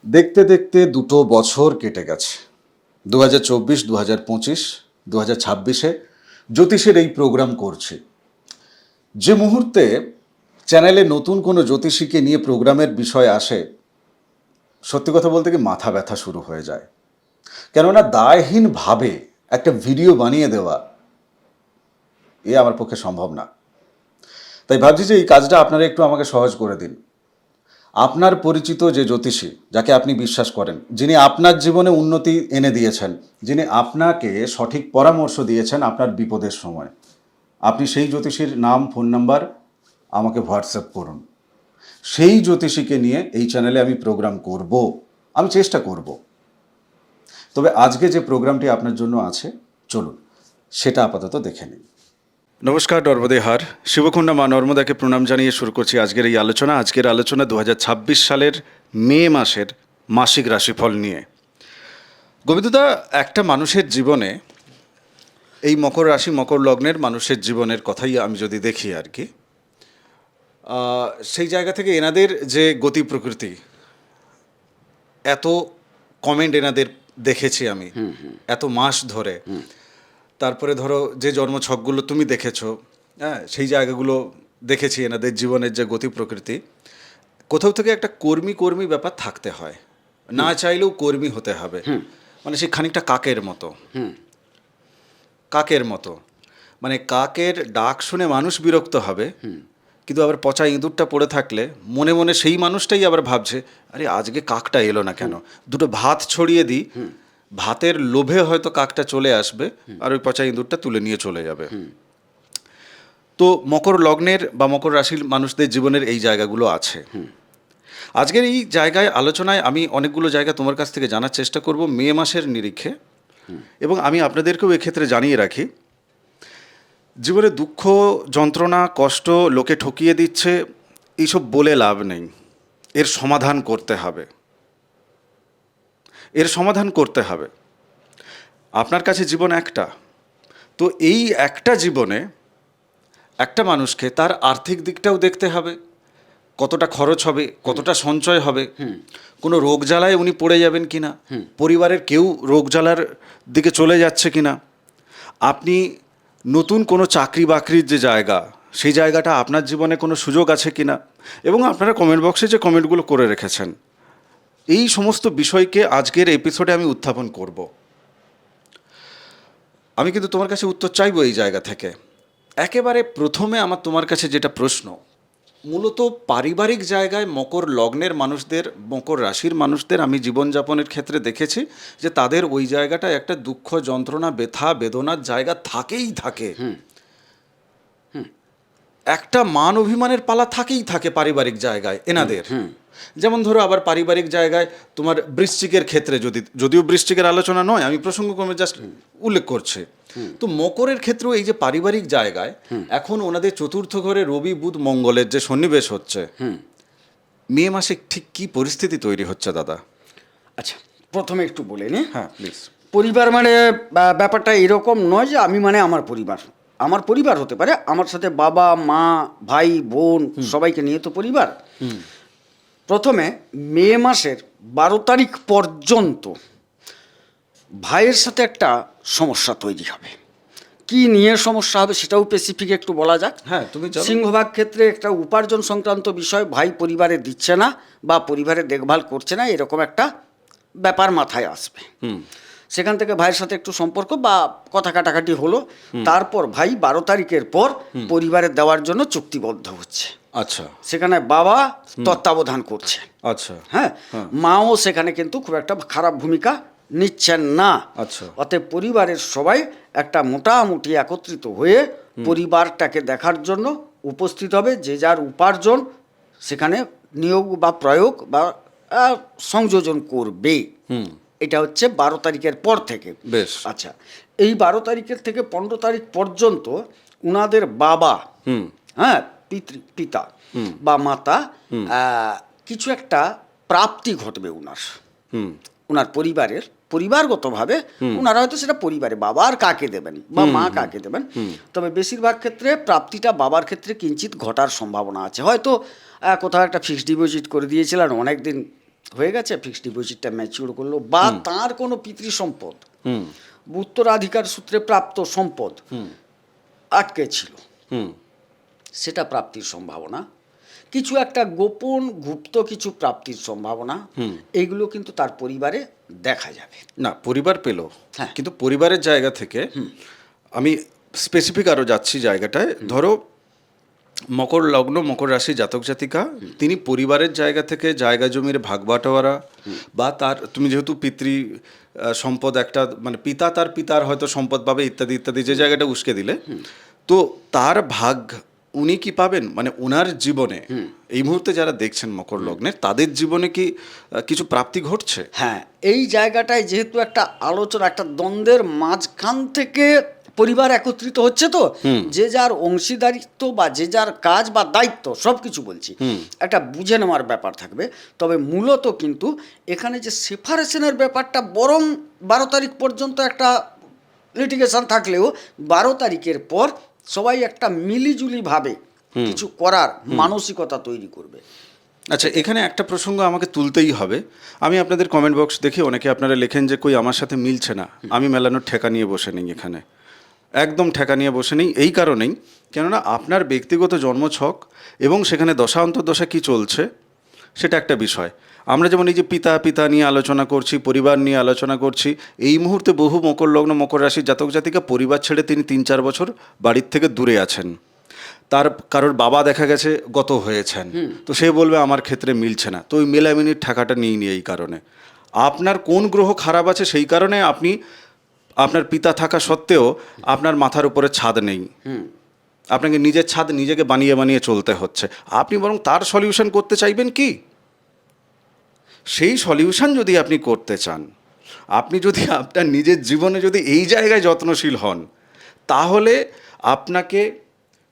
দেখতে দেখতে 2 বছর কেটে গেছে। 2024, 2025, 2026-এ জ্যোতিষের এই প্রোগ্রাম করছি। যে মুহূর্তে চ্যানেলে নতুন কোনো জ্যোতিষীকে নিয়ে প্রোগ্রামের বিষয় আসে, সত্যি কথা বলতে কি মাথা ব্যথা শুরু হয়ে যায়। কেননা দায়হীনভাবে একটা ভিডিও বানিয়ে দেওয়া আমার পক্ষে সম্ভব না। তাই ভাবছি যে এই কাজটা আপনারা একটু আমাকে সহজ করে দিন। আপনার পরিচিত যে জ্যোতিষী, যাকে আপনি বিশ্বাস করেন, যিনি আপনার জীবনে উন্নতি এনে দিয়েছেন, যিনি আপনাকে সঠিক পরামর্শ দিয়েছেন আপনার বিপদের সময়, আপনি সেই জ্যোতিষীর নাম, ফোন নাম্বার আমাকে হোয়াটসঅ্যাপ করুন। সেই জ্যোতিষীকে নিয়ে এই চ্যানেলে আমি প্রোগ্রাম করব, আমি চেষ্টা করব। তবে আজকে যে প্রোগ্রামটি আপনার জন্য আছে, চলুন সেটা আপাতত দেখে নিন। নমস্কার, নর্মদেহার শিবকুণ্ডা মা নর্মদাকে প্রণাম জানিয়ে শুরু করছি আজকের এই আলোচনা। আজকের আলোচনা 2026 সালের মে মাসের মাসিক রাশিফল নিয়ে। গোবিন্দদা, একটা মানুষের জীবনে এই মকর রাশি, মকর লগ্নের মানুষের জীবনের কথাই আমি যদি দেখি আর কি, সেই জায়গা থেকে এনাদের যে গতি প্রকৃতি, এত কমেন্ট এনাদের দেখেছি আমি এত মাস ধরে। তারপরে ধরো যে জন্মছকগুলো তুমি দেখেছো, হ্যাঁ, সেই জায়গাগুলো দেখেছি, এনাদের জীবনের যে গতি প্রকৃতি, কোথাও থেকে একটা কর্মী কর্মী ব্যাপার থাকতে হয়, না চাইলেও কর্মী হতে হবে। মানে সে খানিকটা কাকের মতো, কাকের মতো, মানে কাকের ডাক শুনে মানুষ বিরক্ত হবে, কিন্তু আবার পচা ইঁদুরটা পড়ে থাকলে মনে মনে সেই মানুষটাই আবার ভাবছে, আরে আজকে কাকটা এলো না কেন, দুটো ভাত ছড়িয়ে দিই, ভাতের লোভে হয়তো কাকটা চলে আসবে আর ওই পচা ইঁদুরটা তুলে নিয়ে চলে যাবে। তো মকর লগ্নের বা মকর রাশির মানুষদের জীবনের এই জায়গাগুলো আছে। আজকের এই জায়গায় আলোচনায় আমি অনেকগুলো জায়গা তোমার কাছ থেকে জানার চেষ্টা করব মে মাসের নিরিখে। এবং আমি আপনাদেরকেও এক্ষেত্রে জানিয়ে রাখি, জীবনে দুঃখ, যন্ত্রণা, কষ্ট, লোকে ঠকিয়ে দিচ্ছে, এইসব বলে লাভ নেই। এর সমাধান করতে হবে, এর সমাধান করতে হবে। আপনার কাছে জীবন একটা, তো এই একটা জীবনে একটা মানুষকে তার আর্থিক দিকটাও দেখতে হবে, কতটা খরচ হবে, কতটা সঞ্চয় হবে, কোনো রোগ জ্বালায় উনি পড়ে যাবেন কিনা, পরিবারের কেউ রোগ জ্বালার দিকে চলে যাচ্ছে কিনা, আপনি নতুন কোনো চাকরি বাকরির যে জায়গা, সেই জায়গাটা আপনার জীবনে কোনো সুযোগ আছে কিনা, এবং আপনারা কমেন্ট বক্সে যে কমেন্টগুলো করে রেখেছেন, এই সমস্ত বিষয়কে আজকের এপিসোডে আমি উত্থাপন করব। আমি কিন্তু তোমার কাছে উত্তর চাইবো এই জায়গা থেকে। একেবারে প্রথমে আমার তোমার কাছে যেটা প্রশ্ন, মূলত পারিবারিক জায়গায় মকর লগ্নের মানুষদের, মকর রাশির মানুষদের আমি জীবনযাপনের ক্ষেত্রে দেখেছি যে তাদের ওই জায়গাটা একটা দুঃখ, যন্ত্রণা, ব্যথা, বেদনার জায়গা থাকেই থাকে। একটা মান অভিমানের পালা থাকেই থাকে পারিবারিক জায়গায় এনাদের। যেমন ধরো আবার পারিবারিক জায়গায় তোমার বৃশ্চিকের ক্ষেত্রে, যদিও বৃশ্চিকের আলোচনা নয়, আমি প্রসঙ্গক্রমে জাস্ট উল্লেখ করছি। তো মকরের ক্ষেত্রেও এই যে পারিবারিক জায়গায় এখন ওনাদের চতুর্থ ঘরে রবি, বুধ, মঙ্গলের যে সন্নিবেশ হচ্ছে, মে মাসে ঠিক কি পরিস্থিতি তৈরি হচ্ছে দাদা? আচ্ছা, প্রথমে একটু বলে নি। হ্যাঁ, প্লিজ। পরিবার মানে ব্যাপারটা এরকম নয় যে আমি মানে আমার পরিবার। আমার পরিবার হতে পারে আমার সাথে বাবা, মা, ভাই, বোন সবাইকে নিয়ে তো পরিবার। প্রথমে মে মাসের 12 তারিখ পর্যন্ত ভাইয়ের সাথে একটা সমস্যা তৈরি হবে। কি নিয়ে সমস্যা হবে সেটাও স্পেসিফিক একটু বলা যাক। হ্যাঁ, তুমি চলো। সিংহভাগ ক্ষেত্রে একটা উপার্জন সংক্রান্ত বিষয়, ভাই পরিবারে দিচ্ছে না বা পরিবারের দেখভাল করছে না, এরকম একটা ব্যাপার মাথায় আসবে। সেখান থেকে ভাইয়ের সাথে একটু সম্পর্ক বা কথা কাটাকাটি হলো, তারপর ভাই 12 তারিখের পর পরিবারের দেওয়ার জন্য চুক্তিবদ্ধ হচ্ছে। আচ্ছা, সেখানে বাবা তত্ত্বাবধান করছে। আচ্ছা, হ্যাঁ, মাও সেখানে কিন্তু খুব একটা খারাপ ভূমিকা নিচ্ছেন না। আচ্ছা। অতএব পরিবারের সবাই একটা মোটামুটি একত্রিত হয়ে পরিবারটাকে দেখার জন্য উপস্থিত হবে। যে যার উপার্জন সেখানে নিয়োগ বা প্রয়োগ বা সংযোজন করবে। এটা হচ্ছে 12 তারিখের পর থেকে। বেশ। আচ্ছা, এই 12 তারিখের থেকে 15 তারিখ পর্যন্ত উনাদের বাবা, হ্যাঁ, পিতা বা মাতা, কিছু একটা প্রাপ্তি ঘটবে উনার পরিবারের, পরিবারগতভাবে উনারা হয়তো সেটা পরিবারে বাবা আর কাকে দেবেন বা মা কাকে দেবেন, তবে বেশিরভাগ ক্ষেত্রে প্রাপ্তিটা বাবার ক্ষেত্রে কিঞ্চিত ঘটার সম্ভাবনা আছে। হয়তো কোথাও একটা ফিক্সড ডিপোজিট করে দিয়েছিলেন, অনেক দিন হয়ে গেছে, ফিক্সড ডিপোজিটটা ম্যাচিওর করলো, বা তার কোনো পিতৃ সম্পদ, উত্তরাধিকার সূত্রে প্রাপ্ত সম্পদ আটকে ছিল, সেটা প্রাপ্তির সম্ভাবনা, কিছু একটা গোপন গুপ্ত কিছু প্রাপ্তির সম্ভাবনা, এইগুলো কিন্তু তার পরিবারে দেখা যাবে। না, পরিবার পেল, হ্যাঁ। কিন্তু পরিবারের জায়গা থেকে আমি স্পেসিফিক আরও যাচ্ছি জায়গাটায়। ধরো মকর লগ্ন, মকর রাশি জাতক জাতিকা, তিনি পরিবারের জায়গা থেকে জায়গা জমির ভাগ বাটোয়ারা বা তার, তুমি যেহেতু পিতৃ সম্পদ একটা, মানে পিতা তার পিতার হয়তো সম্পদ পাবে ইত্যাদি ইত্যাদি, যে জায়গাটা উস্কে দিলে, তো তার ভাগ উনি কি পাবেন, মানে ওনার জীবনে এই মুহূর্তে যারা দেখছেন মকর লগ্নের, তাদের জীবনে কি কিছু প্রাপ্তি ঘটছে? হ্যাঁ, এই জায়গাটায় যেহেতু একটা আলোচনা, একটা দ্বন্দ্বের মাঝখান থেকে পরিবার একত্রিত হচ্ছে, তো যে যার অংশীদারিত্ব বা যে যার কাজ বা দায়িত্ব সব কিছু বলছি, একটা বুঝে নেওয়ার ব্যাপার থাকবে। তবে মূলত কিন্তু এখানে যে সেপারেশনের ব্যাপারটা, বরং 12 তারিখ পর্যন্ত একটা লিটিগেশন থাকলেও 12 তারিখের পর সবাই একটা মিলিজুলি ভাবে কিছু করার মানসিকতা তৈরি করবে। আচ্ছা, এখানে একটা প্রসঙ্গ আমাকে তুলতেই হবে। আমি আপনাদের কমেন্ট বক্স দেখি অনেকে আপনারা লেখেন যে কই আমার সাথে মিলছে না। আমি মেলানোর ঠেকা নিয়ে বসে নেই এখানে, একদম ঠেকা নিয়ে বসে নেই। এই কারণেই, কেননা আপনার ব্যক্তিগত জন্মছক এবং সেখানে দশা অন্তর্দশা কী চলছে সেটা একটা বিষয়। আমরা যেমন এই যে পিতা পিতা নিয়ে আলোচনা করছি, পরিবার নিয়ে আলোচনা করছি, এই মুহূর্তে বহু মকর লগ্ন মকর রাশির জাতক জাতিকা পরিবার ছেড়ে তিনি 3-4 বছর বাড়ির থেকে দূরে আছেন। তার কারোর বাবা দেখা গেছে গত হয়েছেন, তো সে বলবে আমার ক্ষেত্রে মিলছে না, তো ওই মেলামিনির ঠাকাটা নিয়ে এই কারণে। আপনার কোন গ্রহ খারাপ আছে সেই কারণে আপনি, আপনার পিতা থাকা সত্ত্বেও আপনার মাথার উপরে ছাদ নেই, আপনাকে নিজের ছাদ নিজেকে বানিয়ে বানিয়ে চলতে হচ্ছে। আপনি বরং তার সলিউশন করতে চাইবেন কি? সেই সলিউশন যদি আপনি করতে চান, আপনি যদি আপনার নিজের জীবনে যদি এই জায়গায় যত্নশীল হন, তাহলে আপনাকে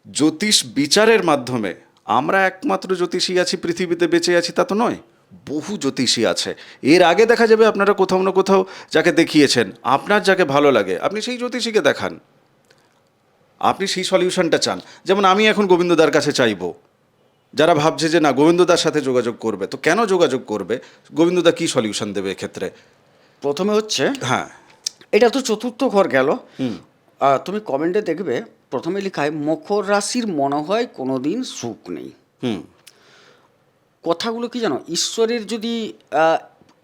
জ্যোতিষ বিচারের মাধ্যমে, আমরা একমাত্র জ্যোতিষী আছি পৃথিবীতে, বেঁচে আছি তা তো নয়, বহু জ্যোতিষী আছে। এর আগে দেখা যাবে আপনারা কোথাও না কোথাও যাকে দেখিয়েছেন, আপনার যাকে ভালো লাগে আপনি সেই জ্যোতিষীকে দেখান, আপনি সেই সলিউশনটা চান। যেমন আমি এখন গোবিন্দদার কাছে চাইবো, যারা ভাবছে যে না গোবিন্দদার সাথে যোগাযোগ করবে, তো কেন যোগাযোগ করবে, গোবিন্দদা কী সলিউশন দেবে এক্ষেত্রে? প্রথমে হচ্ছে, হ্যাঁ, এটা তো চতুর্থ ঘর গেল। তুমি কমেন্টে দেখবে প্রথমে লেখায় মকর রাশির মনে হয় কোনোদিন সুখ নেই। কথাগুলো কি জানো, ঈশ্বরের যদি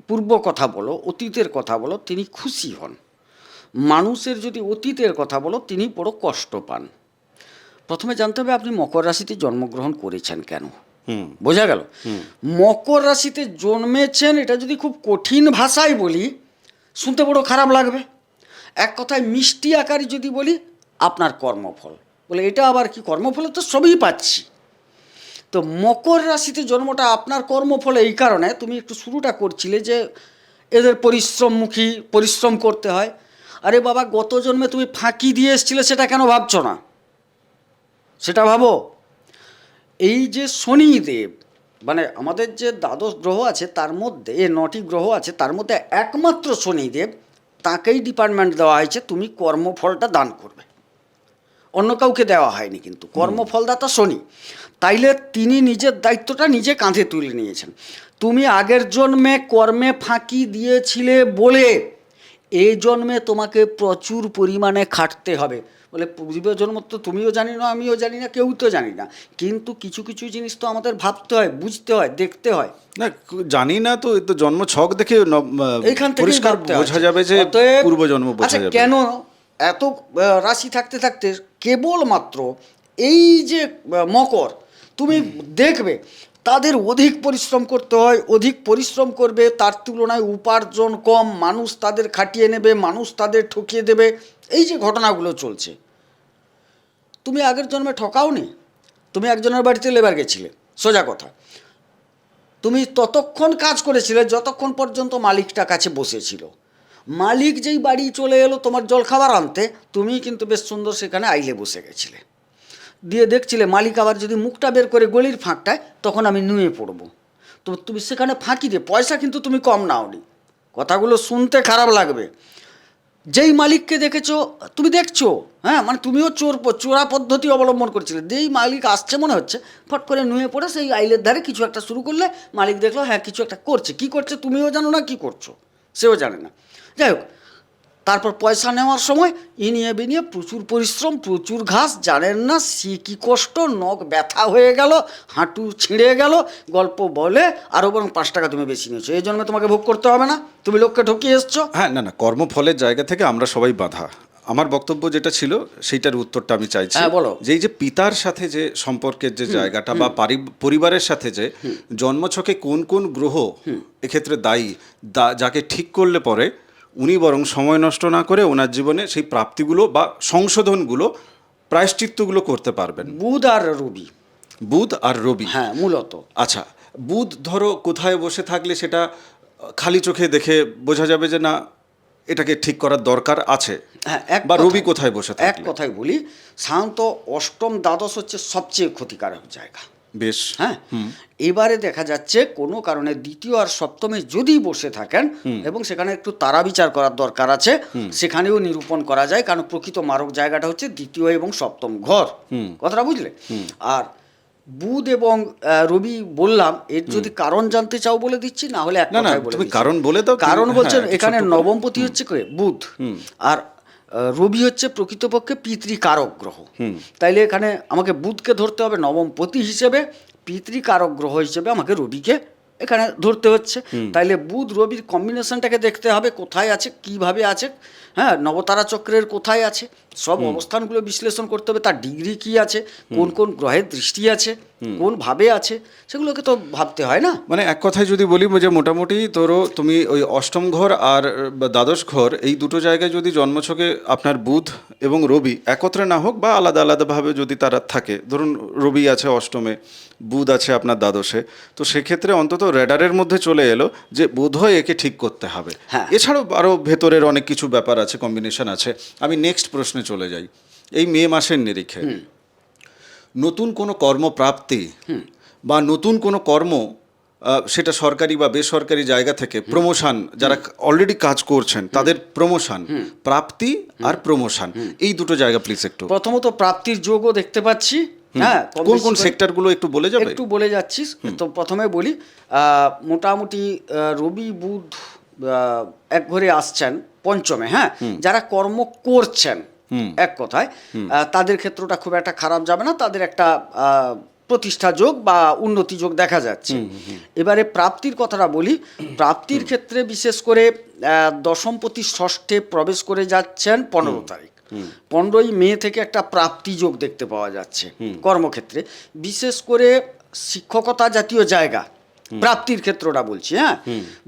পূর্ব কথা বলো, অতীতের কথা বলো, তিনি খুশি হন। মানুষের যদি অতীতের কথা বলো, তিনি বড় কষ্ট পান। প্রথমে জানতে হবে আপনি মকর রাশিতে জন্মগ্রহণ করেছেন কেন। বোঝা গেল? মকর রাশিতে জন্মেছেন, এটা যদি খুব কঠিন ভাষায় বলি শুনতে বড় খারাপ লাগবে। এক কথায় মিষ্টি আকারে যদি বলি, আপনার কর্মফল। বলে এটা আবার কি, কর্মফলে তো সবই পাচ্ছি। তো মকর রাশিতে জন্মটা আপনার কর্মফলে এই কারণে, তুমি একটু শুরুটা করছিলে যে এদের পরিশ্রমমুখী, পরিশ্রম করতে হয়। আরে বাবা, গত জন্মে তুমি ফাঁকি দিয়ে এসেছিলে, সেটা কেন ভাবছো না? সেটা ভাবো। এই যে শনিদেব, মানে আমাদের যে দ্বাদশ গ্রহ আছে তার মধ্যে, 9টি গ্রহ আছে তার মধ্যে একমাত্র শনিদেব, তাকেই ডিপার্টমেন্ট দেওয়া হয়েছে তুমি কর্মফলটা দান করবে, অন্য কাউকে দেওয়া হয়নি। কিন্তু কর্মফলদাতা শনি, তাইলে তিনি নিজের দায়িত্বটা নিজে কাঁধে তুলে নিয়েছেন। তুমি আগের জন্মে কর্মে ফাঁকি দিয়েছিলে বলে এই জন্মে তোমাকে প্রচুর পরিমাণে খাটতে হবে। বলে পূর্ব জন্ম তো তুমিও জানি না, আমিও জানি না, কেউ তো জানি না, কিন্তু কিছু কিছু জিনিস তো আমাদের ভাবতে হয়, বুঝতে হয়, দেখতে হয়। না জানি না তো, এই তো জন্ম ছক দেখে এইখান থেকে পরিষ্কার বোঝা যাবে যে পূর্বজন্ম বোঝা আচ্ছা, যাবে। কেন এত রাশি থাকতে থাকতে কেবলমাত্র এই যে মকর, তুমি দেখবে তাদের অধিক পরিশ্রম করতে হয়, অধিক পরিশ্রম করবে, তার তুলনায় উপার্জন কম, মানুষ তাদের খাটিয়ে নেবে, মানুষ তাদের ঠকিয়ে দেবে। এই যে ঘটনাগুলো চলছে, তুমি আগের জন্মে ঠকাওনি, তুমি একজনের বাড়িতে লেবার গেছিলে, সোজা কথা, তুমি ততক্ষণ কাজ করেছিলে যতক্ষণ পর্যন্ত মালিকটা কাছে বসেছিল। মালিক যেই বাড়ি চলে এলো তোমার জলখাবার আনতে, তুমি কিন্তু বেশ সুন্দর সেখানে আইলে বসে গেছিলে, দিয়ে দেখছিলে মালিক আবার যদি মুখটা বের করে গলির ফাঁকটায়, তখন আমি নুয়ে পড়বো। তো তুমি সেখানে ফাঁকি দিয়ে পয়সা কিন্তু তুমি কম নাওনি। কথাগুলো শুনতে খারাপ লাগবে, যেই মালিককে দেখেছো তুমি দেখছো, হ্যাঁ মানে তুমিও চোরা পদ্ধতি অবলম্বন করছিলে, যেই মালিক আসছে মনে হচ্ছে ফট করে নুয়ে পড়ে সেই আইলের ধারে কিছু একটা শুরু করলে মালিক দেখলো হ্যাঁ কিছু একটা করছে, কি করছে তুমিও জানো না, কি করছো সেও জানে না। যাই হোক, তারপর পয়সা নেওয়ার সময় ইনিয়ে বিনিয়ে প্রচুর পরিশ্রম, প্রচুর ঘাস, জানেন না সে কী কষ্ট, নখ ব্যথা হয়ে গেল, হাঁটু ছিঁড়ে গেল, গল্প বলে আরও বরং 5 টাকা তুমি বেশি নিয়েছো, এই জন্য তোমাকে ভোগ করতে হবে না, তুমি লোককে ঠকিয়ে এসছো। হ্যাঁ, না না, কর্মফলের জায়গা থেকে আমরা সবাই বাঁধা। আমার বক্তব্য যেটা ছিল সেইটার উত্তরটা আমি চাইছি। হ্যাঁ, বলো। যে এই যে পিতার সাথে যে সম্পর্কের যে জায়গাটা বা পরিবারের সাথে যে জন্মছকে কোন কোন গ্রহ এক্ষেত্রে দায়ী, যাকে ঠিক করলে পরে উনি বরং সময় নষ্ট না করে ওনার জীবনে সেই প্রাপ্তিগুলো বা সংশোধনগুলো, প্রায়শ্চিত্তগুলো করতে পারবেন। বুধ আর রবি। বুধ আর রবি, হ্যাঁ মূলত। আচ্ছা, বুধ ধরো কোথায় বসে থাকলে সেটা খালি চোখে দেখে বোঝা যাবে যে না এটাকে ঠিক করার দরকার আছে, হ্যাঁ, বা রবি কোথায় বসে এক থাকলে? কথায় বলি, সাধারণত অষ্টম দ্বাদশ হচ্ছে সবচেয়ে ক্ষতিকারক জায়গা। বেশ, হ্যাঁ, এবারে দেখা যাচ্ছে কোনো কারণে দ্বিতীয় আর সপ্তমে যদি বসে থাকেন এবং সেখানে একটু তারা বিচার করার দরকার আছে, সেখানেও নিরূপণ করা যায়, কারণ প্রকৃত মারক জায়গাটা হচ্ছে দ্বিতীয় এবং সপ্তম ঘর, কথাটা বুঝলে। আর বুধ এবং রবি বললাম, এর যদি কারণ জানতে চাও বলে দিচ্ছি, না হলে এক না না, কথায় বলে তুমি দিচ্ছি। কারণ বলে দাও। কারণ বলছেন হ্যাঁ, এখানে ছোট্ট করে। নবমপতি হচ্ছে কে বুধ, আর রবি হচ্ছে প্রকৃতপক্ষে পিতৃকারক গ্রহ, তাইলে এখানে আমাকে বুধকে ধরতে হবে নবমপতি হিসেবে, পিতৃকারক গ্রহ হিসেবে আমাকে রবিকে এখানে ধরতে হচ্ছে। তাইলে বুধ রবির কম্বিনেশনটাকে দেখতে হবে, কোথায় আছে, কিভাবে আছে, হ্যাঁ নবতারা চক্রের কোথায় আছে, সব অবস্থানগুলো বিশ্লেষণ করতে হবে, তার ডিগ্রি কি আছে, কোন কোন গ্রহের দৃষ্টি আছে, কোন ভাবে আছে, সেগুলোকে তো ভাবতে হয় না। মানে এক কথায় যদি বলি যে মোটামুটি ধরো তুমি ওই অষ্টম ঘর আর দ্বাদশ ঘর এই দুটো জায়গায় যদি জন্মছকে আপনার বুধ এবং রবি একত্রে না হোক বা আলাদা আলাদাভাবে যদি তারা থাকে, ধরুন রবি আছে অষ্টমে, বুধ আছে আপনার দ্বাদশে, তো সেক্ষেত্রে অন্তত রেডারের মধ্যে চলে এলো যে বোধহয় একে ঠিক করতে হবে। হ্যাঁ। এছাড়াও আরও ভেতরের অনেক কিছু ব্যাপার আছে, কম্বিনেশন আছে। আমি নেক্সট প্রশ্নে চলে যাই। এই মে মাসের নিরিখে নতুন কোনো কর্মপ্রাপ্তি বা নতুন কোনো কর্ম, সেটা সরকারি বা বেসরকারি জায়গা থেকে প্রমোশন, যারা অলরেডি কাজ করছেন তাদের প্রমোশন, প্রাপ্তি আর প্রমোশন, এই দুটো জায়গা প্লিজ একটু। প্রথমত প্রাপ্তির যোগও দেখতে পাচ্ছি। হ্যাঁ, কম কোন বেশি কোন করে সেক্টরগুলো একটু বলে যাবে? একটু বলে যাচ্ছি। তো প্রথমে বলি, মোটামুটি রবি বুধ এক ঘরে আসছেন পঞ্চমে, হ্যাঁ যারা কর্ম করছেন এক কথায় তাদের ক্ষেত্রটা খুব একটা খারাপ যাবে না, তাদের একটা প্রতিষ্ঠা যোগ বা উন্নতি যোগ দেখা যাচ্ছে। এবারে প্রাপ্তির কথাটা বলি, প্রাপ্তির ক্ষেত্রে বিশেষ করে দশমপতি ষষ্ঠে প্রবেশ করে যাচ্ছেন 15 তারিখ, 15ই মে থেকে একটা প্রাপ্তি যোগ দেখতে পাওয়া যাচ্ছে কর্মক্ষেত্রে, বিশেষ করে শিক্ষকতা জাতীয় জায়গা প্রাপ্তির ক্ষেত্রটা বলছি। হ্যাঁ,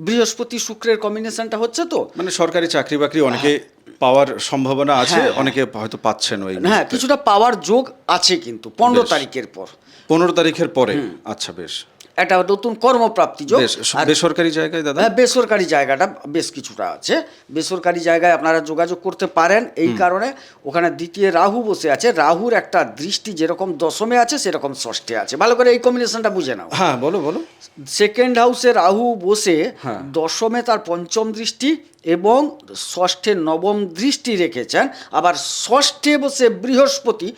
বৃহস্পতি শুক্রের কম্বিনেশনটা হচ্ছে, তো মানে সরকারি চাকরি বাকরি অনেকে পাওয়ার সম্ভাবনা আছে, হ্যাঁ, অনেকে হয়তো পাচ্ছেন ওই। হ্যাঁ কিছুটা পাওয়ার যোগ আছে, কিন্তু 15 তারিখের পর, 15 তারিখের পরে। আচ্ছা, বেশ, একটা নতুন কর্মপ্রাপ্তি যোগ। আর বেসরকারি জায়গায় দাদা? বেসরকারি জায়গাটা বেশ কিছুটা আছে, বেসরকারি জায়গায় আপনারা যোগাযোগ করতে পারেন, এই কারণে ওখানে দ্বিতীয় রাহু বসে আছে, রাহুর একটা দৃষ্টি যেরকম দশমে আছে সেরকম ষষ্ঠে আছে, ভালো করে এই কম্বিনেশনটা বুঝে নাও। হ্যাঁ, বলো বলো। সেকেন্ড হাউসে রাহু বসে দশমে তার পঞ্চম দৃষ্টি এবং ষষ্ঠে নবম দৃষ্টি রেখেছেন, আবার ষষ্ঠে বসে বৃহস্পতি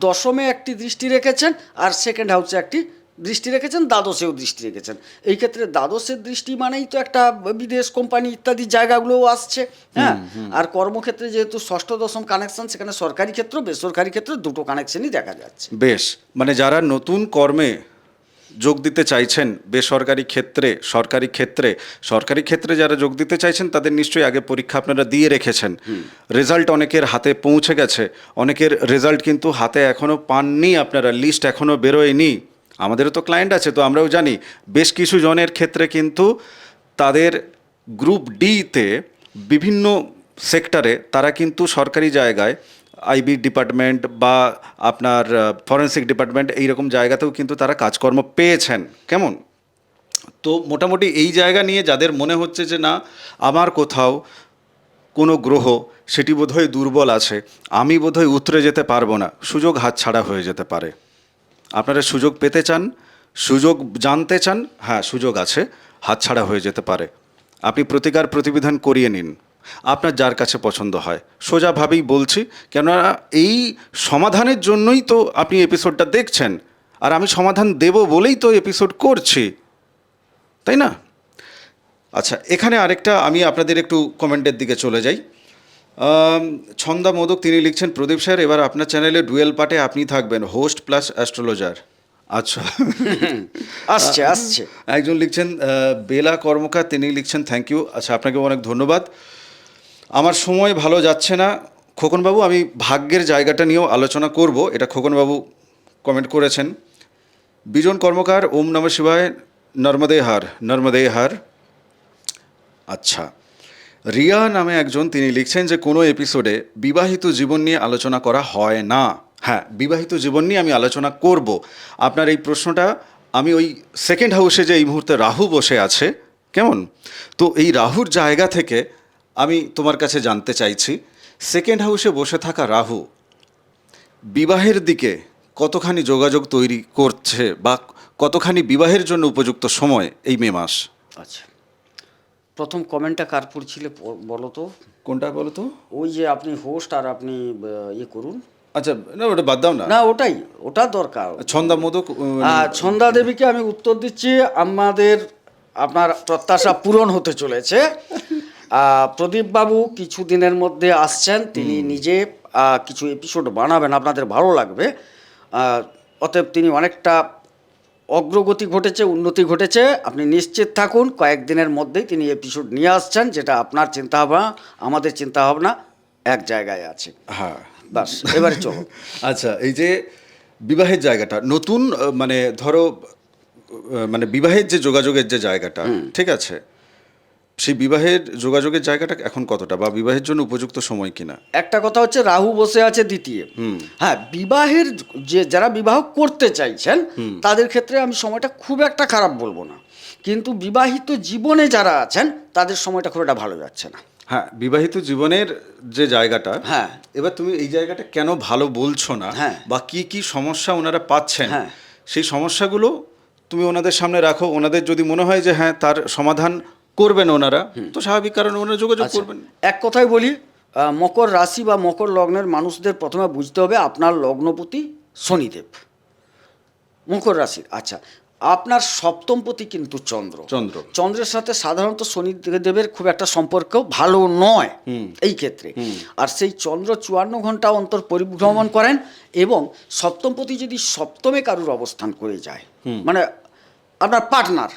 দশমে একটি দৃষ্টি রেখেছেন আর সেকেন্ড হাউসে একটি দৃষ্টি রেখেছেন, দ্বাদশেও দৃষ্টি রেখেছেন। এই ক্ষেত্রে দ্বাদশের দৃষ্টি মানেই তো একটা বিদেশ কোম্পানি ইত্যাদি জায়গাগুলোও আসছে। হ্যাঁ, আর কর্মক্ষেত্রে যেহেতু ষষ্ঠ দশম কানেকশন, সেখানে সরকারি ক্ষেত্র বেসরকারি ক্ষেত্র দুটো কানেকশনই দেখা যাচ্ছে। বেশ, মানে যারা নতুন কর্মে যোগ দিতে চাইছেন বেসরকারি ক্ষেত্রে, সরকারি ক্ষেত্রে যারা যোগ দিতে চাইছেন তাদের নিশ্চয়ই আগে পরীক্ষা আপনারা দিয়ে রেখেছেন, রেজাল্ট অনেকের হাতে পৌঁছে গেছে, অনেকের রেজাল্ট কিন্তু হাতে এখনও পাননি, আপনারা লিস্ট এখনও বেরোয়নি। আমাদেরও তো ক্লায়েন্ট আছে, তো আমরাও জানি বেশ কিছু জনের ক্ষেত্রে কিন্তু তাদের গ্রুপ ডিতে বিভিন্ন সেক্টরে তারা কিন্তু সরকারি জায়গায় আইবি ডিপার্টমেন্ট বা আপনার ফরেন্সিক ডিপার্টমেন্ট এইরকম জায়গাতেও কিন্তু তারা কাজকর্ম পেয়েছেন। কেমন? তো মোটামুটি এই জায়গা নিয়ে যাদের মনে হচ্ছে যে না আমার কোথাও কোনো গ্রহ সেটি বোধহয় দুর্বল আছে, আমি বোধহয় উতরে যেতে পারবো না, সুযোগ হাতছাড়া হয়ে যেতে পারে। আপনারা সুযোগ পেতে চান, সুযোগ জানতে চান, হ্যাঁ সুযোগ আছে, হাতছাড়া হয়ে যেতে পারে। আপনি প্রতিকার প্রতিবিধান করিয়ে নিন। আপনার যার কাছে পছন্দ হয়, সোজাভাবেই বলছি, কেননা এই সমাধানের জন্যই তো আপনি এপিসোডটা দেখছেন, আর আমি সমাধান দেব বলেই তো এপিসোড করছি, তাই না? আচ্ছা, এখানে আরেকটা আমি আপনাদের একটু কমেন্টের দিকে চলে যাই। ছন্দা মোদক তিনি লিখছেন, প্রদীপ স্যার এবার আপনার চ্যানেলে ডুয়েল পার্টে আপনি থাকবেন, হোস্ট প্লাস অ্যাস্ট্রোলজার। আচ্ছা, আসছে আসছে। একজন লিখছেন বেলা কর্মকার, তিনি লিখছেন থ্যাংক ইউ। আচ্ছা, আপনাকে অনেক ধন্যবাদ। আমার সময় ভালো যাচ্ছে না খোকনবাবু, আমি ভাগ্যের জায়গাটা নিয়েও আলোচনা করব, এটা খোকনবাবু কমেন্ট করেছেন। বিজন কর্মকার, ওম নমঃ শিবায়, নর্মদে হার নর্মদে হার। আচ্ছা, রিয়া নামে একজন তিনি লিখছেন যে কোনো এপিসোডে বিবাহিত জীবন নিয়ে আলোচনা করা হয় না। হ্যাঁ, বিবাহিত জীবন নিয়ে আমি আলোচনা করব। আপনার এই প্রশ্নটা আমি ওই সেকেন্ড হাউসে যে এই মুহূর্তে রাহু বসে আছে, কেমন, তো এই রাহুর জায়গা থেকে আমি তোমার কাছে জানতে চাইছি, সেকেন্ড হাউসে বসে থাকা রাহু বিবাহের দিকে কতখানি যোগাযোগ তৈরি করছে, বা কতখানি বিবাহের জন্য উপযুক্ত সময় এই মে মাস? আচ্ছা, প্রথম কমেন্টটা কার পড়ছিল বলো তো? কোনটা বলো তো? ওই যে আপনি হোস্ট আর আপনি ইয়ে করুন। আচ্ছা, না ওটা বাদ দাও না, না ওটাই, ওটা দরকার। ছন্দা মোদক। ছন্দা দেবীকে আমি উত্তর দিচ্ছি, আমাদের আপনার প্রত্যাশা পূরণ হতে চলেছে। প্রদীপ বাবু কিছু দিনের মধ্যে আসছেন, তিনি নিজে কিছু এপিসোড বানাবেন, আপনাদের ভালো লাগবে। অতএব তিনি অনেকটা অগ্রগতি ঘটেছে, উন্নতি ঘটেছে, আপনি নিশ্চিত থাকুন। কয়েকদিনের মধ্যেই তিনি এপিসোড নিয়ে আসছেন, যেটা আপনার চিন্তাভাবনা আমাদের চিন্তাভাবনা এক জায়গায় আছে। হ্যাঁ, বাস, এবারে চলো। আচ্ছা, এই যে বিবাহের জায়গাটা নতুন, মানে ধরো মানে বিবাহের যে যোগাযোগের যে জায়গাটা, ঠিক আছে, সেই বিবাহের যোগাযোগের জায়গাটা এখন কতটা, বা বিবাহের জন্য উপযুক্ত সময় কিনা? একটা কথা হচ্ছে রাহু বসে আছে দ্বিতীয়। হ্যাঁ, বিবাহের যে যারা বিবাহ করতে চাইছেন তাদের ক্ষেত্রে আমি সময়টা খুব একটা খারাপ বলবো না, কিন্তু বিবাহিত জীবনে যারা আছেন তাদের সময়টা খুব একটা ভালো যাচ্ছে না। হ্যাঁ, বিবাহিত জীবনের যে জায়গাটা, হ্যাঁ, এবার তুমি এই জায়গাটা কেন ভালো বলছো না, হ্যাঁ, বা কি কি সমস্যা ওনারা পাচ্ছেন, হ্যাঁ, সেই সমস্যাগুলো তুমি ওনাদের সামনে রাখো। ওনাদের যদি মনে হয় যে হ্যাঁ তার সমাধান করবেন ওনারা, তো স্বাভাবিক কারণে ওনারা যোগাযোগ করবেন। এক কথায় বলি, মকর রাশি বা মকর লগ্নের মানুষদের প্রথমে বুঝতে হবে আপনার লগ্নপতি শনিদেব, মকর রাশির। আচ্ছা, আপনার সপ্তমপতি কিন্তু চন্দ্র। চন্দ্রের সাথে সাধারণত শনিদেবের খুব একটা সম্পর্ক ভালো নয় এই ক্ষেত্রে। আর সেই চন্দ্র 54 ঘন্টা অন্তর পরিভ্রমণ করেন, এবং সপ্তমপতি যদি সপ্তমে কারুর অবস্থান করে যায়, মানে আপনার পার্টনার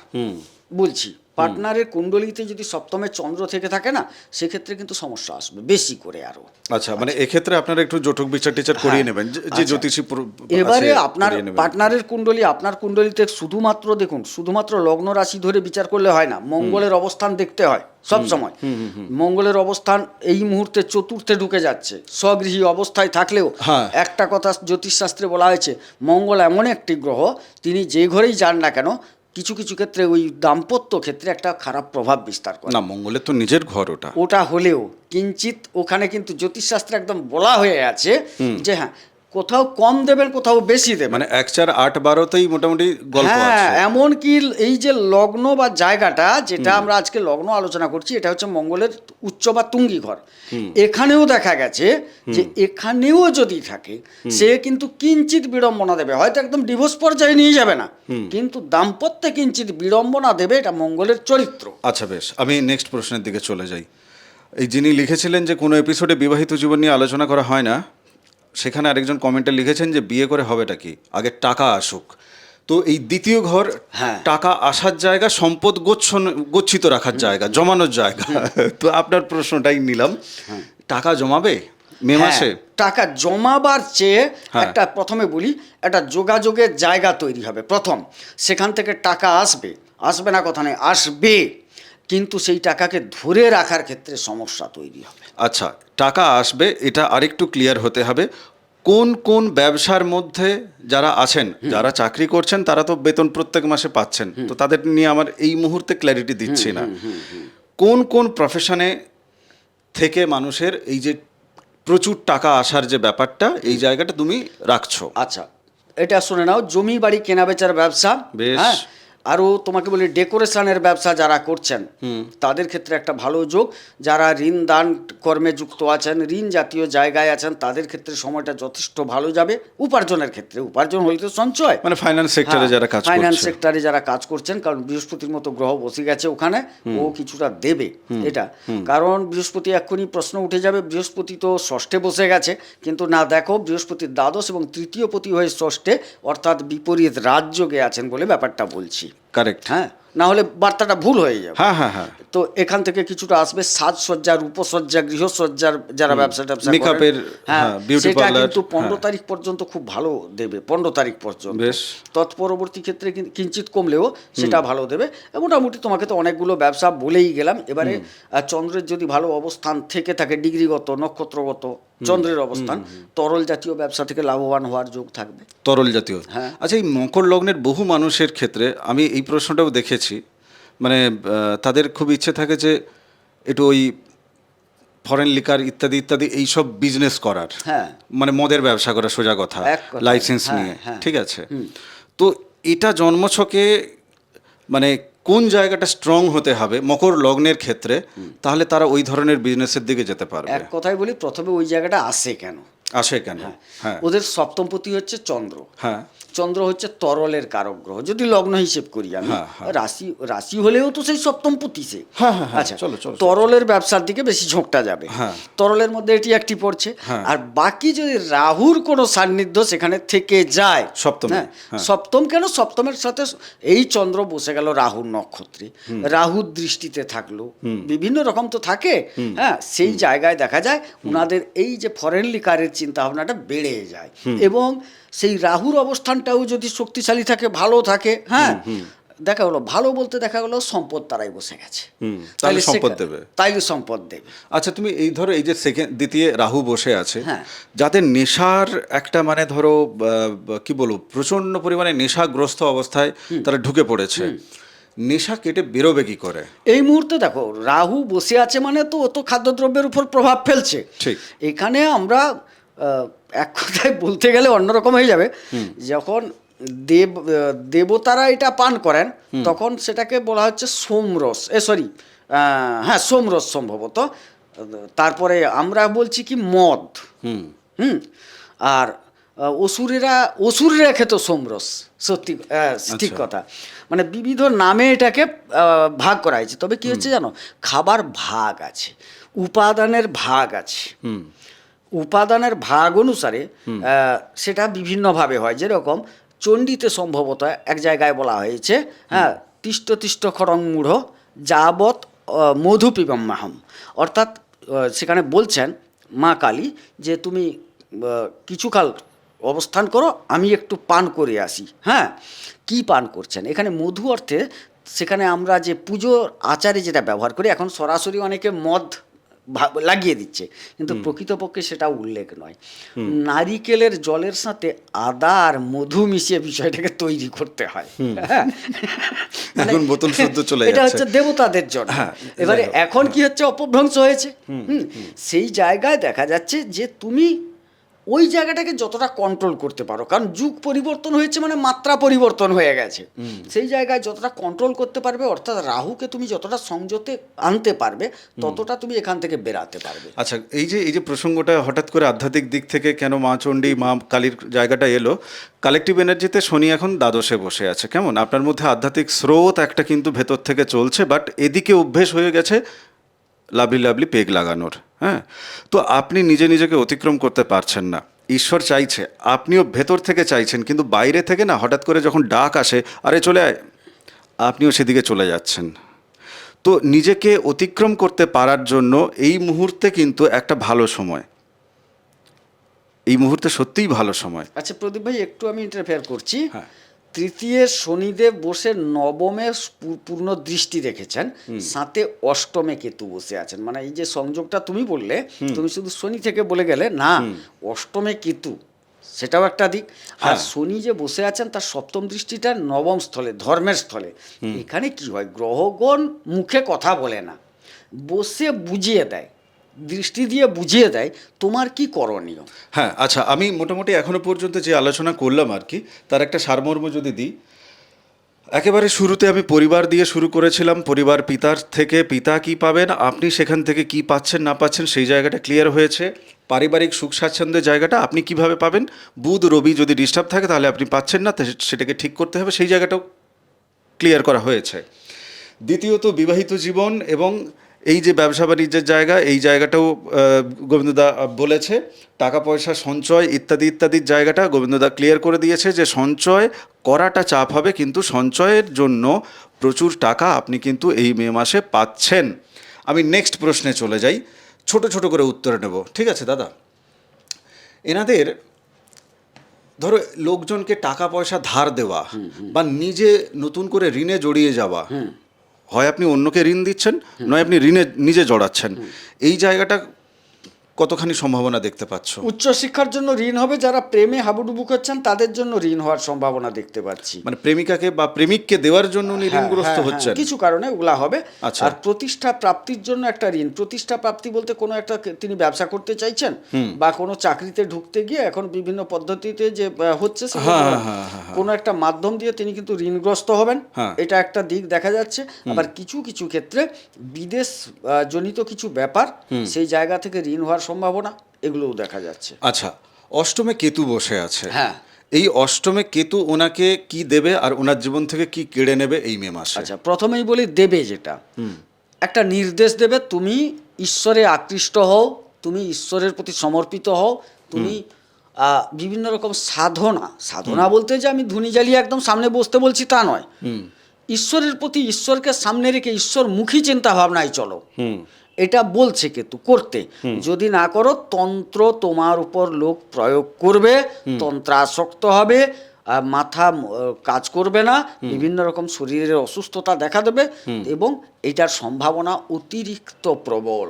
বলছি, পার্টনারের কুণ্ডলিতে যদি সপ্তমে চন্দ্র থেকে থাকে না, সেক্ষেত্রে কিন্তু সমস্যা আসবে বেশি করে আরো। আচ্ছা, মানে এক্ষেত্রে আপনারা একটু জটক বিচার টিচার করিয়ে নেবেন, যে জ্যোতিষী এবারে আপনার পার্টনারের কুণ্ডলী, আপনার কুণ্ডলিতে শুধুমাত্র দেখুন, শুধুমাত্র লগ্ন রাশি ধরে বিচার করলে হয় না, মঙ্গলের অবস্থান দেখতে হয় সব সময়। মঙ্গলের অবস্থান এই মুহূর্তে চতুর্থে ঢুকে যাচ্ছে, স্বগৃহী অবস্থায় থাকলেও একটা কথা জ্যোতিষশাস্ত্রে বলা হয়েছে, মঙ্গল এমন একটি গ্রহ, তিনি যে ঘরেই যান না কেন কিছু কিছু ক্ষেত্রে ওই দাম্পত্য ক্ষেত্রে একটা খারাপ প্রভাব বিস্তার করে। না, মঙ্গলের তো নিজের ঘর ওটা হলেও কিঞ্চিত ওখানে কিন্তু জ্যোতিষশাস্ত্রে একদম বলা হয়ে আছে যে হ্যাঁ, কোথাও কম দেবেন, কোথাও বেশি দেবেন, মানে 1, 4, 8, 12তেই মোটামুটি গল্প আছে। হ্যাঁ, এমন কি এই যে লগ্ন বা জায়গাটা, যেটা আমরা আজকে লগ্ন আলোচনা করছি, এটা হচ্ছে মঙ্গলের উচ্চ বা তুঙ্গি ঘর। এখানেও দেখা গেছে যে এখানেও যদি থাকে, সে কিন্তু কিঞ্চিত বিড়ম্বনা দেবে, হয়তো একদম ডিভোর্স পর্যায়ে নিয়ে যাবে না, কিন্তু দাম্পত্যে কিঞ্চিত বিড়ম্বনা দেবে, এটা মঙ্গলের চরিত্র। আচ্ছা, বেশ, আমি নেক্সট প্রশ্নের দিকে চলে যাই। এই যিনি লিখেছিলেন যে কোনো এপিসোডে বিবাহিত জীবন নিয়ে আলোচনা করা হয় না, সেখানে আরেকজন কমেন্টে লিখেছেন যে বিয়ে করে হবেটা কি, আগে টাকা আসুক। তো এই দ্বিতীয় ঘর টাকা আসার জায়গা, সম্পদ গচ্ছিত রাখার জায়গা, জমানোর জায়গা। তো আপনার প্রশ্নটাই নিলাম, টাকা জমাবে মে মাসে? টাকা জমাবার চেয়ে একটা, প্রথমে বলি, একটা যোগাযোগের জায়গা তৈরি হবে প্রথম, সেখান থেকে টাকা আসবে, আসবে না কথা নেই, আসবে, কিন্তু সেই টাকাকে ধরে রাখার ক্ষেত্রে সমস্যা তৈরি হবে। আচ্ছা, টাকা আসবে, এটা আরেকটু ক্লিয়ার হতে হবে। কোন কোন ব্যবসার মধ্যে যারা আছেন, যারা চাকরি করছেন, তারা তো বেতন প্রত্যেক মাসে পাচ্ছেন, তো তাদের নিয়ে আমার এই মুহূর্তে ক্ল্যারিটি দিচ্ছি না। কোন কোন প্রফেশনে থেকে মানুষের এই যে প্রচুর টাকা আসার যে ব্যাপারটা, এই জায়গাটা তুমি রাখছো? আচ্ছা, এটা শুনে নাও, জমি বাড়ি কেনা বেচার ব্যবসা, আরও তোমাকে বলি ডেকোরেশনের ব্যবসা যারা করছেন তাদের ক্ষেত্রে একটা ভালো যোগ, যারা ঋণ দান কর্মে যুক্ত আছেন, ঋণ জাতীয় জায়গায় আছেন, তাদের ক্ষেত্রে সময়টা যথেষ্ট ভালো যাবে। উপার্জনের ক্ষেত্রে, উপার্জন হলে তো সঞ্চয়, মানে ফাইন্যান্স সেক্টরে যারা কাজ ফাইন্যান্স করছে, সেক্টরে যারা কাজ করছেন, কারণ বৃহস্পতির মতো গ্রহ বসে গেছে ওখানে, ও কিছুটা দেবে এটা। কারণ বৃহস্পতি এক্ষুনি প্রশ্ন উঠে যাবে, বৃহস্পতি তো ষষ্ঠে বসে গেছে, কিন্তু না দেখো বৃহস্পতির দ্বাদশ এবং তৃতীয় পতি হয়ে ষষ্ঠে, অর্থাৎ বিপরীত রাজযোগে আছেন বলে ব্যাপারটা বলছি। কারেক্ট। হ্যাঁ, না হলে বার্তাটা ভুল হয়ে যাবে। হ্যাঁ হ্যাঁ হ্যাঁ। তো এখান থেকে কিছুটা আসবে সাজসজ্জা, রূপসজ্জা, গৃহসজ্জার যারা ব্যবসা ট্যাবসা মেকআপের, হ্যাঁ, বিউটি সেটা পার্লার, কিন্তু 15 হ্যাঁ। তারিখ পর্যন্ত খুব ভালো দেবে, 15 তারিখ পর্যন্ত। বেশ। তৎপরবর্তী ক্ষেত্রে কিঞ্চিত কমলেও সেটা ভালো দেবে। মোটামুটি তোমাকে তো অনেকগুলো ব্যবসা বলেই গেলাম। এবারে চন্দ্রের যদি ভালো অবস্থান থেকে থাকে, ডিগ্রিগত নক্ষত্রগত চন্দ্রের অবস্থান, তরল জাতীয় ব্যবসা থেকে লাভবান হওয়ার যোগ থাকবে। তরল জাতীয়। হ্যাঁ। আচ্ছা, এই মকর লগ্নের বহু মানুষের ক্ষেত্রে আমি এই প্রশ্নটাও দেখেছি, মানে তাদের খুব ইচ্ছে থাকে যে একটু ওই ফরেন লিকার ইত্যাদি ইত্যাদি এইসব বিজনেস করার, হ্যাঁ। মানে মদের ব্যবসা করা, সোজা কথা, এক কথায়, লাইসেন্স হ্যাঁ, নিয়ে, হ্যাঁ। ঠিক আছে। তো এটা জন্মছকে মানে কোন জায়গাটা স্ট্রং হতে হবে মকর লগ্নের ক্ষেত্রে, তাহলে তারা ওই ধরনের বিজনেসের দিকে যেতে পারবে? এক কথায় বলি, প্রথমে ওই জায়গাটা আসে কেন? আসে কেন? হ্যাঁ ওদের সপ্তমপতি হচ্ছে চন্দ্র। হ্যাঁ। চন্দ্র হচ্ছে তরলের কারক গ্রহ, যদি লগ্ন হিসেব করি আমি। হ্যাঁ, হ্যাঁ। রাশি রাশি হলেও তো সেই সপ্তমপতি সে। হ্যাঁ, হ্যাঁ, হ্যাঁ, আচ্ছা, চলো, চলো, চলো। তরলের ব্যবসার দিকে বেশি ঝোঁকটা যাবে। হ্যাঁ। তরলের মধ্যে এটি একটি পড়ছে। হ্যাঁ। আর বাকি যদি রাহুর কোনো সান্নিধ্য সেখানে থেকে যায়, সপ্তমে, হ্যাঁ, হ্যাঁ। সপ্তম কেন, সপ্তমের সাথে এই চন্দ্র বসে গেল রাহুর নক্ষত্রে, রাহুর দৃষ্টিতে থাকলো, বিভিন্ন রকম তো থাকে। হ্যাঁ, সেই জায়গায় দেখা যায় ওনাদের এই যে ফরেন লিকারের চিন্তা ভাবনাটা বেড়ে যায়। এবং সেই রাহুর অবস্থানটাও যদি শক্তিশালী থাকে, ভালো থাকে, হ্যাঁ, দেখা গেলো ভালো বলতে দেখা গেলো সম্পদ তারাই বসে গেছে। তাহলে সম্পদ দেবে। তাইলে সম্পদ দেবে। আচ্ছা, তুমি এই ধরো এই যে দ্বিতীয় রাহু বসে আছে, হ্যাঁ। যাদের নেশার একটা মানে ধরো কি বলবো, প্রচন্ড পরিমাণে নেশাগ্রস্ত অবস্থায় তারা ঢুকে পড়েছে, নেশা কেটে বেরোবে কি করে? এই মুহূর্তে দেখো রাহু বসে আছে মানে তো ও তো খাদ্যদ্রব্যের উপর প্রভাব ফেলছে। ঠিক। এখানে আমরা এক কথায় বলতে গেলে অন্যরকম হয়ে যাবে। যখন দেবতারা এটা পান করেন, তখন সেটাকে বলা হচ্ছে সোমরস, হ্যাঁ সোমরস সম্ভবত। তারপরে আমরা বলছি কি মদ। আর অসুরেরা খেত সোমরস, সত্যি, ঠিক কথা। মানে বিবিধ নামে এটাকে ভাগ করা হয়েছে। তবে কি হচ্ছে জানো, খাবার ভাগ আছে, উপাদানের ভাগ আছে। উপাদানের ভাগ অনুসারে সেটা বিভিন্নভাবে হয়। যেরকম চণ্ডীতে সম্ভবত এক জায়গায় বলা হয়েছে, হ্যাঁ, তিষ্ট তিষ্ট খরং মূঢ় যাবৎ মধু পিবম্মাহম। অর্থাৎ সেখানে বলছেন মা কালী যে তুমি কিছুকাল অবস্থান করো, আমি একটু পান করে আসি। হ্যাঁ, কি পান করছেন? এখানে মধু অর্থে সেখানে আমরা যে পুজোর আচারে যেটা ব্যবহার করি, এখন সরাসরি অনেকে মদ লাগিয়ে দিচ্ছে, কিন্তু প্রকৃতপক্ষে সেটা উল্লেখ নয়। নারিকেলের জলের সাথে আদা আর মধু মিশিয়ে বিষয়টাকে তৈরি করতে হয়। এখন বোতল শুদ্ধ চলে এটা যাচ্ছে। হচ্ছে দেবতাদের জন্য। হ্যাঁ, এবারে যাই হোক, এখন কি হচ্ছে, অপভ্রংশ হয়েছে। সেই জায়গায় দেখা যাচ্ছে যে তুমি ওই জায়গাটাকে যতটা কন্ট্রোল করতে পারো, কারণ যুগ পরিবর্তন হয়েছে মানে মাত্রা পরিবর্তন হয়ে গেছে, সেই জায়গায় যতটা কন্ট্রোল করতে পারবে, অর্থাৎ রাহুকে তুমি যতটা সংযতে আনতে পারবে, ততটা তুমি এখান থেকে বেরাতে পারবে। আচ্ছা, এই যে প্রসঙ্গটা হঠাৎ করে আধ্যাত্মিক দিক থেকে কেন মা চণ্ডী মা কালীর জায়গাটা এলো, কালেকটিভ এনার্জিতে শনি এখন দ্বাদশে বসে আছে, কেমন আপনার মধ্যে আধ্যাত্মিক স্রোত একটা কিন্তু ভেতর থেকে চলছে, বাট এদিকে অভ্যেস হয়ে গেছে লাভলি লাভলি পেগ লাগানোর। হ্যাঁ, তো আপনি নিজেকে অতিক্রম করতে পারছেন না। ঈশ্বর চাইছে, আপনিও ভেতর থেকে চাইছেন, কিন্তু বাইরে থেকে না হঠাৎ করে যখন ডাক আসে, আরে চলে আয়, আপনিও সেদিকে চলে যাচ্ছেন। তো নিজেকে অতিক্রম করতে পারার জন্য এই মুহূর্তে কিন্তু একটা ভালো সময়, এই মুহূর্তে সত্যিই ভালো সময়। আচ্ছা প্রদীপ ভাই, একটু আমি ইন্টারফেয়ার করছি। হ্যাঁ। তৃতীয় শনিদেব বসে নবমে পূর্ণ দৃষ্টি রেখেছেন, সাথে অষ্টমে কেতু বসে আছেন। মানে এই যে সংযোগটা তুমি বললে, তুমি শুধু শনি থেকে বলে গেলে না, অষ্টমে কেতু সেটাও একটা দিক। আর শনি যে বসে আছেন তার সপ্তম দৃষ্টিটা নবম স্থলে, ধর্মের স্থলে। এখানে কি হয়, গ্রহগণ মুখে কথা বলে না, বসে বুঝিয়ে দেয়, দৃষ্টি দিয়ে বুঝিয়ে দেয় তোমার কি করণীয়। হ্যাঁ, আচ্ছা, আমি মোটামুটি এখনো পর্যন্ত যে আলোচনা করলাম আর কি, তার একটা সারমর্ম যদি দিই, একেবারে শুরুতে আমি পরিবার দিয়ে শুরু করেছিলাম। পরিবার, পিতার থেকে পিতা কি পাবেন, আপনি সেখান থেকে কি পাচ্ছেন না পাচ্ছেন সেই জায়গাটা ক্লিয়ার হয়েছে। পারিবারিক সুখ স্বাচ্ছন্দ্যের জায়গাটা আপনি কিভাবে পাবেন, বুধ রবি যদি ডিস্টার্ব থাকে তাহলে আপনি পাচ্ছেন না, সেটাকে ঠিক করতে হবে, সেই জায়গাটাও ক্লিয়ার করা হয়েছে। দ্বিতীয়ত বিবাহিত জীবন এবং এই যে ব্যবসা বাণিজ্যের জায়গা, এই জায়গাটাও গোবিন্দদা বলেছে। টাকা পয়সা সঞ্চয় ইত্যাদি ইত্যাদির জায়গাটা গোবিন্দদা ক্লিয়ার করে দিয়েছে যে সঞ্চয় করাটা চাপ হবে, কিন্তু সঞ্চয়ের জন্য প্রচুর টাকা আপনি কিন্তু এই মে মাসে পাচ্ছেন। আমি নেক্সট প্রশ্নে চলে যাই, ছোট ছোট করে উত্তর নেব, ঠিক আছে দাদা? এনাদের ধরো লোকজনকে টাকা পয়সা ধার দেওয়া বা নিজে নতুন করে ঋণে জড়িয়ে যাওয়া, হয় আপনি অন্যকে ঋণ দিচ্ছেন, নয় আপনি ঋণে নিজে জড়াচ্ছেন, এই জায়গাটা কতখানি সম্ভাবনা দেখতে পাচ্ছ? উচ্চশিক্ষার জন্য ঋণ হবে, যারা প্রেমে হাবুডুবু করছেন তাদের জন্য ঋণ হওয়ার সম্ভাবনা দেখতে পাচ্ছি। মানে প্রেমিকাকে বা প্রেমিককে দেওয়ার জন্য উনি হ্যাঁ, ঋণগ্রস্ত হ্যাঁ, হচ্ছেন? কিছু কারণে ওগুলা হবে। আচ্ছা। আর প্রতিষ্ঠা প্রাপ্তির জন্য একটা ঋণ, প্রতিষ্ঠা প্রাপ্তি বলতে কোনো একটা তিনি ব্যবসা করতে চাইছেন বা কোনো চাকরিতে ঢুকতে গিয়ে এখন বিভিন্ন পদ্ধতিতে যে হচ্ছে কোনো একটা মাধ্যম দিয়ে তিনি কিন্তু ঋণগ্রস্ত হবেন, এটা একটা দিক দেখা যাচ্ছে। আবার কিছু কিছু ক্ষেত্রে বিদেশ জনিত কিছু ব্যাপার, সেই জায়গা থেকে ঋণ হওয়ার সম্ভাবনা, এগুলোও দেখা যাচ্ছে। আচ্ছা, অষ্টমে কেতু বসে আছে। হ্যাঁ, এই অষ্টমে কেতু ওনাকে কি দেবে আর ওনার জীবন থেকে কি কেড়ে নেবে এই মে মাসে? আচ্ছা, প্রথমেই বলি দেবে, যেটা একটা নির্দেশ দেবে, তুমি ঈশ্বরে আকৃষ্ট হও, তুমি ঈশ্বরের প্রতি সমর্পিত হও, তুমি বিভিন্ন রকম সাধনা বলতে যে আমি ধুনি জ্বালিয়ে একদম সামনে বসতে বলছি তা নয়, ঈশ্বরের প্রতি, ঈশ্বরকে সামনে রেখে ঈশ্বরমুখী চিন্তা ভাবনায় চলো, এটা বলছে কেতু করতে। যদি না করো তন্ত্র তোমার উপর লোক প্রয়োগ করবে, তন্ত্রাসক্ত হবে, মাথা কাজ করবে না, বিভিন্ন রকম শরীরের অসুস্থতা দেখা দেবে এবং এটার সম্ভাবনা অতিরিক্ত প্রবল।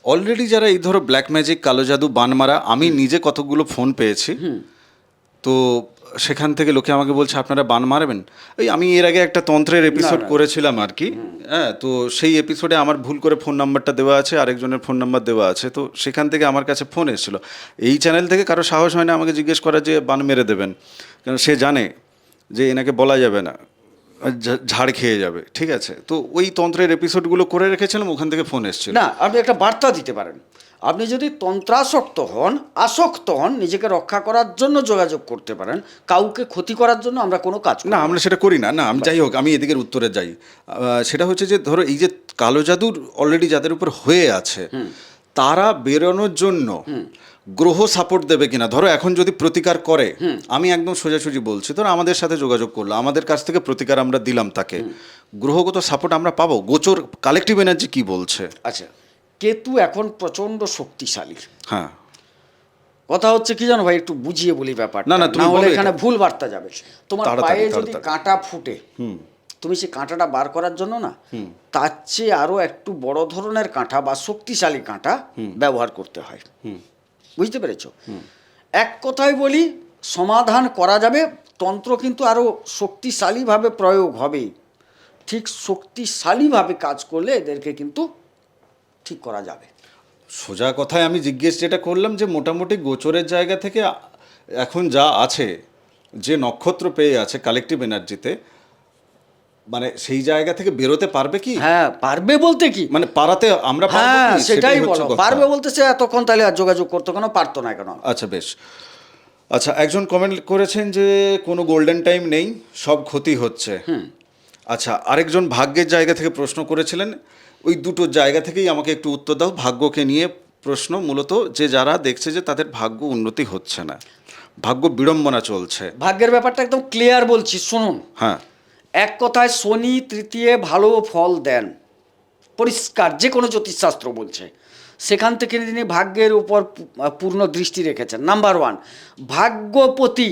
অলরেডি যারা এই ধরো ব্ল্যাক ম্যাজিক, কালো জাদু, বান মারা, আমি নিজে কতগুলো ফোন পেয়েছি, তো সেখান থেকে লোকে আমাকে বলছে আপনারা বান মারবেন। এই আমি এর আগে একটা তন্ত্রের এপিসোড করেছিলাম আর কি, হ্যাঁ, তো সেই এপিসোডে আমার ভুল করে ফোন নাম্বারটা দেওয়া আছে, আরেকজনের ফোন নাম্বার দেওয়া আছে, তো সেখান থেকে আমার কাছে ফোন এসেছিলো। এই চ্যানেল থেকে কারো সাহস হয় না আমাকে জিজ্ঞেস করা যে বান মেরে দেবেন, কারণ সে জানে যে এনাকে বলা যাবে না, ঝাড় খেয়ে যাবে, ঠিক আছে? তো ওই তন্ত্রের এপিসোডগুলো করে রেখেছিলাম, ওখান থেকে ফোন এসেছিল। না, আপনি একটা বার্তা দিতে পারেন, আপনি যদি তন্ত্রাসক্ত হন, আসক্ত হন, নিজেকে রক্ষা করার জন্য যোগাযোগ করতে পারেন, কাউকে ক্ষতি করার জন্য আমরা কোনো কাজ করি না, আমরা সেটা করি না। না, আমি যাই হোক, আমি এদিকের উত্তরে যাই। সেটা হচ্ছে যে ধরো এই যে কালো জাদুর অলরেডি যাদের উপর হয়ে আছে, তারা বেরোনোর জন্য গ্রহ সাপোর্ট দেবে কিনা। ধরো এখন যদি প্রতিকার করে, আমি একদম সোজাসুজি বলছি, ধরো আমাদের সাথে যোগাযোগ করলো, আমাদের কাছ থেকে প্রতিকার আমরা দিলাম তাকে, গ্রহগত সাপোর্ট আমরা পাবো? গোচর কালেকটিভ এনার্জি কি বলছে? আচ্ছা, কেতু এখন প্রচন্ড শক্তিশালী। হ্যাঁ, কথা হচ্ছে কি জানো ভাই, একটু বুঝিয়ে বলি ব্যাপারটা, না, তুমি না হলে বলো এখানে এটা। ভুল বার্তা যাবে। তোমার পায়ে যদি তাড়াতাড়ি। কাঁটা ফুটে, তুমি সেই কাঁটাটা বার করার জন্য না, তার চেয়ে আরো একটু বড় ধরনের কাঁটা বা শক্তিশালী কাঁটা ব্যবহার করতে হয়। বুঝতে পেরেছো? এক কথায় বলি, সমাধান করা যাবে, তন্ত্র কিন্তু আরো শক্তিশালীভাবে প্রয়োগ হবে। ঠিক শক্তিশালীভাবে কাজ করলে এদেরকে কিন্তু ঠিক করা যাবে। সোজা কথায় আমি জিজ্ঞেস যেটা করলাম যে মোটামুটি গোচরের জায়গা থেকে এখন যা আছে, যে নক্ষত্র পেয়ে আছে কালেকটিভ এনার্জিতে, মানে সেই জায়গা থেকে বেরোতে পারবে কি? হ্যাঁ, পারবে বলতে কি, মানে পারাতে আমরা পারবো হ্যাঁ কি? সেটাই হচ্ছে বলো। কথা। পারবে বলতে সে এতক্ষণ তাহলে আর যোগাযোগ করতো কেন, পারতো না কেন? আচ্ছা, বেশ। আচ্ছা, একজন কমেন্ট করেছেন যে কোনো গোল্ডেন টাইম নেই, সব ক্ষতি হচ্ছে। আচ্ছা, আরেকজন ভাগ্যের জায়গা থেকে প্রশ্ন করেছিলেন, ওই দুটো জায়গা থেকেই আমাকে একটু উত্তর দাও। ভাগ্যকে নিয়ে প্রশ্ন, মূলত যে যারা দেখছে যে তাদের ভাগ্য উন্নতি হচ্ছে না, ভাগ্য বিড়ম্বনা চলছে। ভাগ্যের ব্যাপারটা একদম ক্লিয়ার বলছি, শুনুন। হ্যাঁ, এক কথায় শনি তৃতীয় ভালো ফল দেন, পরিষ্কার, যে কোনো জ্যোতিষশাস্ত্র বলছে। সেখান থেকে তিনি ভাগ্যের উপর পূর্ণ দৃষ্টি রেখেছেন। নাম্বার ওয়ান, ভাগ্যপতি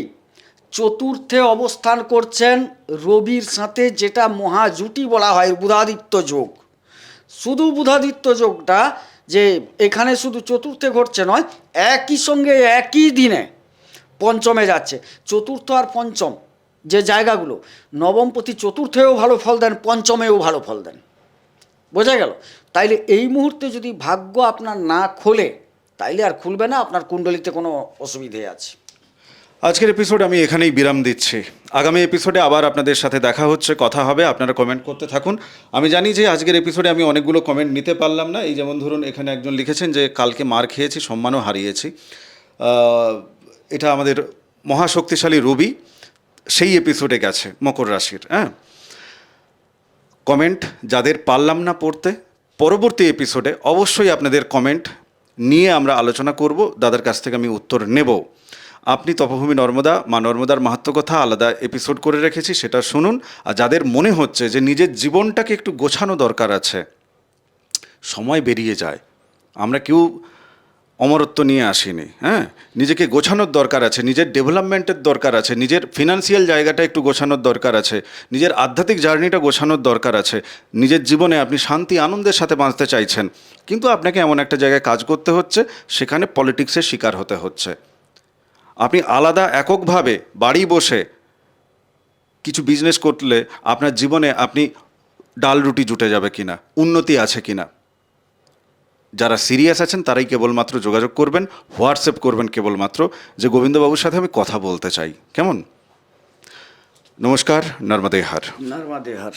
চতুর্থে অবস্থান করছেন রবির সাথে, যেটা মহাজুটি বলা হয়, বুধাদিত্য যোগ। শুধু বুধাদিত্য যোগটা যে এখানে শুধু চতুর্থে ঘটছে নয়, একই সঙ্গে একই দিনে পঞ্চমে যাচ্ছে। চতুর্থ আর পঞ্চম যে জায়গাগুলো, নবমপতি চতুর্থেও ভালো ফল দেন, পঞ্চমেও ভালো ফল দেন। বোঝা গেল? তাইলে এই মুহূর্তে যদি ভাগ্য আপনার না খোলে, তাইলে আর খুলবে না, আপনার কুণ্ডলিতে কোনো অসুবিধে আছে। আজকের এপিসোড আমি এখানেই বিরাম দিচ্ছি। আগামী এপিসোডে আবার আপনাদের সাথে দেখা হচ্ছে, কথা হবে, আপনারা কমেন্ট করতে থাকুন। আমি জানি যে আজকের এপিসোডে আমি অনেকগুলো কমেন্ট নিতে পারলাম না। এই যেমন ধরুন এখানে একজন লিখেছেন যে কালকে মার খেয়েছি, সম্মানও হারিয়েছি। এটা আমাদের মহাশক্তিশালী রবি সেই এপিসোডে গেছে মকর রাশির। হ্যাঁ, কমেন্ট যাদের পারলাম না পড়তে, পরবর্তী এপিসোডে অবশ্যই আপনাদের কমেন্ট নিয়ে আমরা আলোচনা করব, দাদার কাছ থেকে আমি উত্তর নেব। আপনি তপভূমি নর্মদা, মা নর্মদার মাহাত্ম্য কথা আলাদা এপিসোড করে রেখেছি, সেটা শুনুন। আর যাদের মনে হচ্ছে যে নিজের জীবনটাকে একটু গোছানো দরকার আছে, সময় বেরিয়ে যায়, আমরা কেউ অমরত্ব নিয়ে আসিনি। হ্যাঁ, নিজেকে গোছানোর দরকার আছে, নিজের ডেভেলপমেন্টের দরকার আছে, নিজের ফিনান্সিয়াল জায়গাটা একটু গোছানোর দরকার আছে, নিজের আধ্যাত্মিক জার্নিটা গোছানোর দরকার আছে। নিজের জীবনে আপনি শান্তি আনন্দের সাথে বাঁচতে চাইছেন, কিন্তু আপনাকে এমন একটা জায়গায় কাজ করতে হচ্ছে, সেখানে পলিটিক্সের শিকার হতে হচ্ছে। আপনি আলাদা এককভাবে বাড়ি বসে কিছু বিজনেস করলে আপনার জীবনে আপনি ডাল রুটি জুটে যাবে কিনা, উন্নতি আছে কিনা। যারা সিরিয়াস আছেন তারাই কেবলমাত্র যোগাযোগ করবেন, হোয়াটসঅ্যাপ করবেন কেবলমাত্র যে গোবিন্দবাবুর সাথে আমি কথা বলতে চাই। কেমন? নমস্কার, নর্মদে হার। নর্মদে হর।